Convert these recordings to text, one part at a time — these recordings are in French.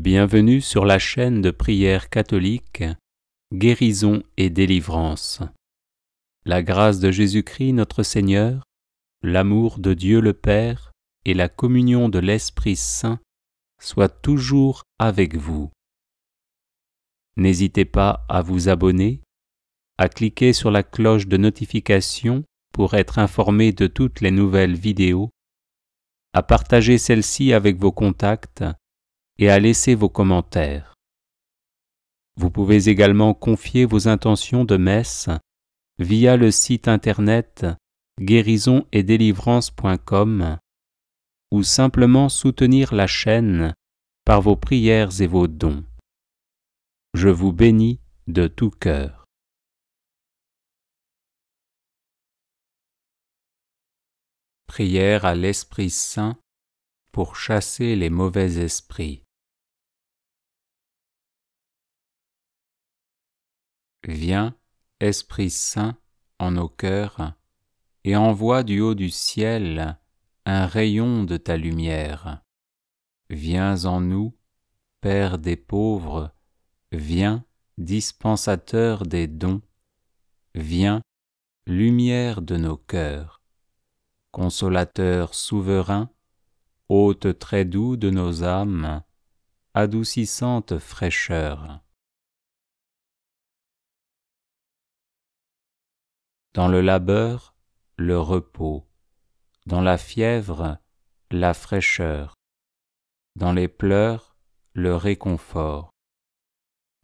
Bienvenue sur la chaîne de prière catholique Guérison et délivrance. La grâce de Jésus-Christ notre Seigneur, l'amour de Dieu le Père et la communion de l'Esprit Saint soient toujours avec vous. N'hésitez pas à vous abonner, à cliquer sur la cloche de notification pour être informé de toutes les nouvelles vidéos, à partager celle-ci avec vos contacts et à laisser vos commentaires. Vous pouvez également confier vos intentions de messe via le site internet guérisonetdélivrance.com ou simplement soutenir la chaîne par vos prières et vos dons. Je vous bénis de tout cœur. Prière à l'Esprit Saint pour chasser les mauvais esprits. Viens, Esprit Saint, en nos cœurs, et envoie du haut du ciel un rayon de ta lumière. Viens en nous, Père des pauvres, viens, dispensateur des dons, viens, lumière de nos cœurs, consolateur souverain, hôte très doux de nos âmes, adoucissante fraîcheur. Dans le labeur, le repos, dans la fièvre, la fraîcheur, dans les pleurs, le réconfort.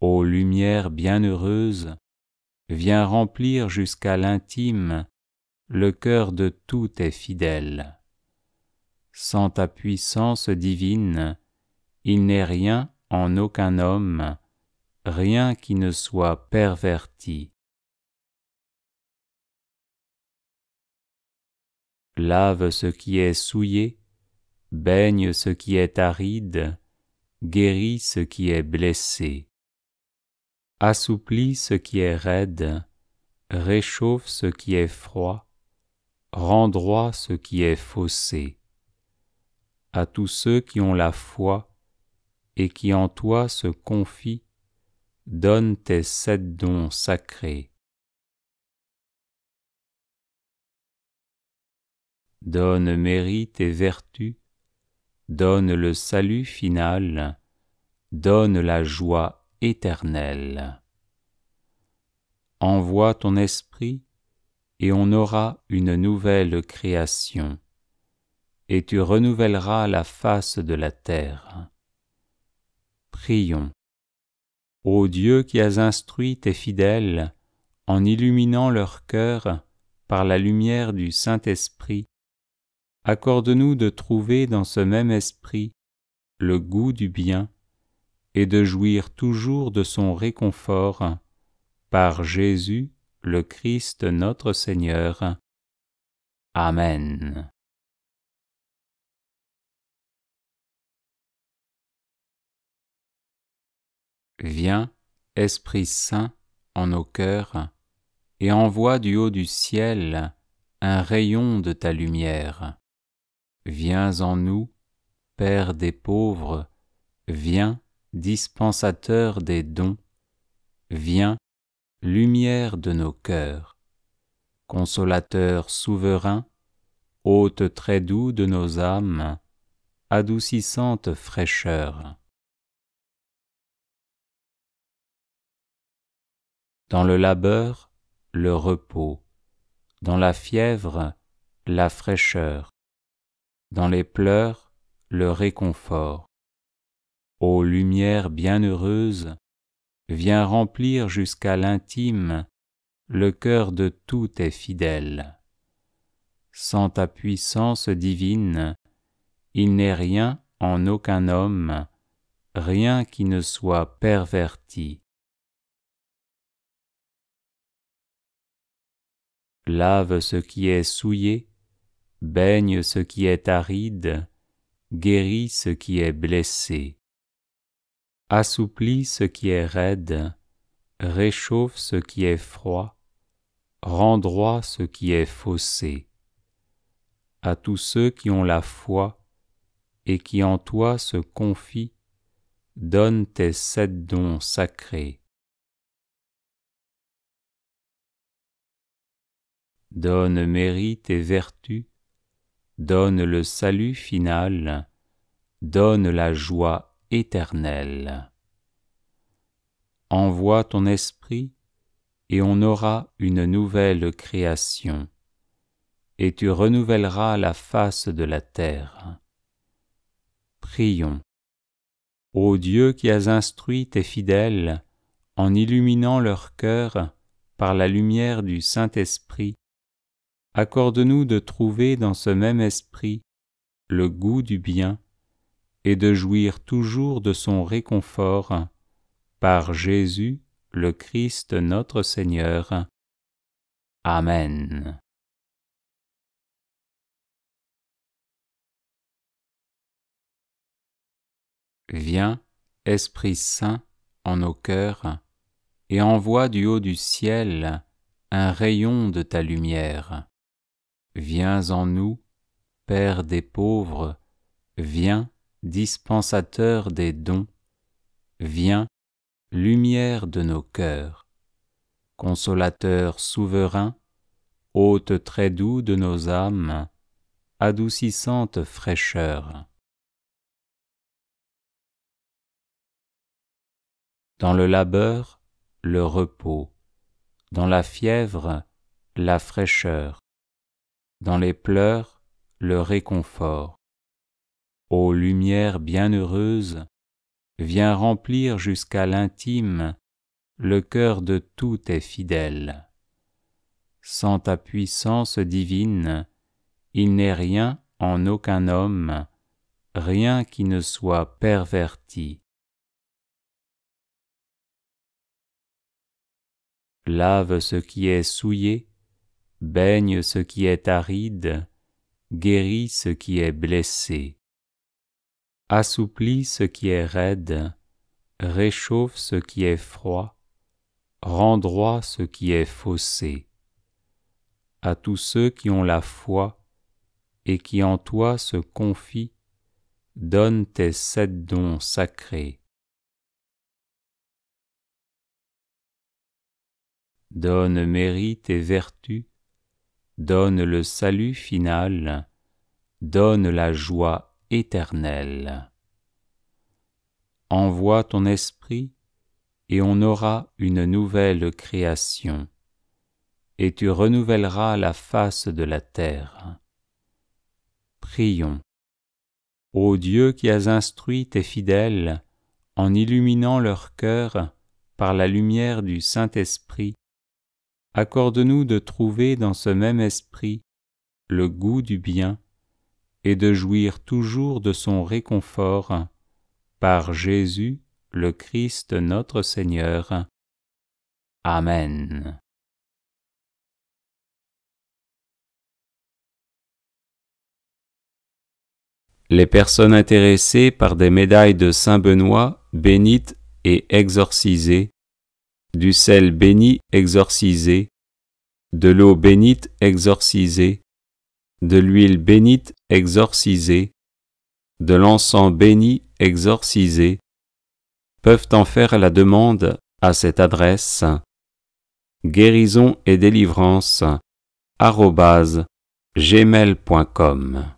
Ô lumière bienheureuse, viens remplir jusqu'à l'intime le cœur de tous tes fidèles. Sans ta puissance divine, il n'est rien en aucun homme, rien qui ne soit perverti. Lave ce qui est souillé, baigne ce qui est aride, guéris ce qui est blessé. Assouplis ce qui est raide, réchauffe ce qui est froid, rends droit ce qui est faussé. À tous ceux qui ont la foi et qui en toi se confient, donne tes 7 dons sacrés. Donne mérite et vertu, donne le salut final, donne la joie éternelle. Envoie ton esprit, et on aura une nouvelle création, et tu renouvelleras la face de la terre. Prions. Ô Dieu qui as instruit tes fidèles en illuminant leur cœur par la lumière du Saint-Esprit, accorde-nous de trouver dans ce même esprit le goût du bien et de jouir toujours de son réconfort par Jésus, le Christ notre Seigneur. Amen. Viens, Esprit Saint, en nos cœurs, et envoie du haut du ciel un rayon de ta lumière. Viens en nous, Père des pauvres, viens, dispensateur des dons, viens, lumière de nos cœurs, consolateur souverain, hôte très doux de nos âmes, adoucissante fraîcheur. Dans le labeur, le repos, dans la fièvre, la fraîcheur, dans les pleurs, le réconfort. Ô lumière bienheureuse, viens remplir jusqu'à l'intime le cœur de tous tes fidèles. Sans ta puissance divine, il n'est rien en aucun homme, rien qui ne soit perverti. Lave ce qui est souillé, baigne ce qui est aride, guéris ce qui est blessé. Assouplis ce qui est raide, réchauffe ce qui est froid, rends droit ce qui est faussé. À tous ceux qui ont la foi et qui en toi se confient, donne tes 7 dons sacrés. Donne mérite et vertu, donne le salut final, donne la joie éternelle. Envoie ton esprit, et on aura une nouvelle création, et tu renouvelleras la face de la terre. Prions. Ô Dieu qui as instruit tes fidèles en illuminant leur cœur par la lumière du Saint-Esprit, accorde-nous de trouver dans ce même esprit le goût du bien et de jouir toujours de son réconfort par Jésus, le Christ notre Seigneur. Amen. Viens, Esprit Saint, en nos cœurs, et envoie du haut du ciel un rayon de ta lumière. Viens en nous, Père des pauvres, viens, dispensateur des dons, viens, lumière de nos cœurs, consolateur souverain, hôte très doux de nos âmes, adoucissante fraîcheur. Dans le labeur, le repos, dans la fièvre, la fraîcheur, dans les pleurs, le réconfort. Ô lumière bienheureuse, viens remplir jusqu'à l'intime le cœur de tous tes fidèles. Sans ta puissance divine, il n'est rien en aucun homme, rien qui ne soit perverti. Lave ce qui est souillé, baigne ce qui est aride, guéris ce qui est blessé. Assouplis ce qui est raide, réchauffe ce qui est froid, rends droit ce qui est faussé. À tous ceux qui ont la foi et qui en toi se confient, donne tes 7 dons sacrés. Donne mérite et vertu, donne le salut final, donne la joie éternelle. Envoie ton esprit, et on aura une nouvelle création, et tu renouvelleras la face de la terre. Prions. Ô Dieu qui as instruit tes fidèles en illuminant leur cœur par la lumière du Saint-Esprit, accorde-nous de trouver dans ce même esprit le goût du bien et de jouir toujours de son réconfort par Jésus, le Christ notre Seigneur. Amen. Les personnes intéressées par des médailles de Saint Benoît bénites et exorcisées, du sel béni exorcisé, de l'eau bénite exorcisée, de l'huile bénite exorcisée, de l'encens béni exorcisé, peuvent en faire la demande à cette adresse guérison et délivrance @gmail.com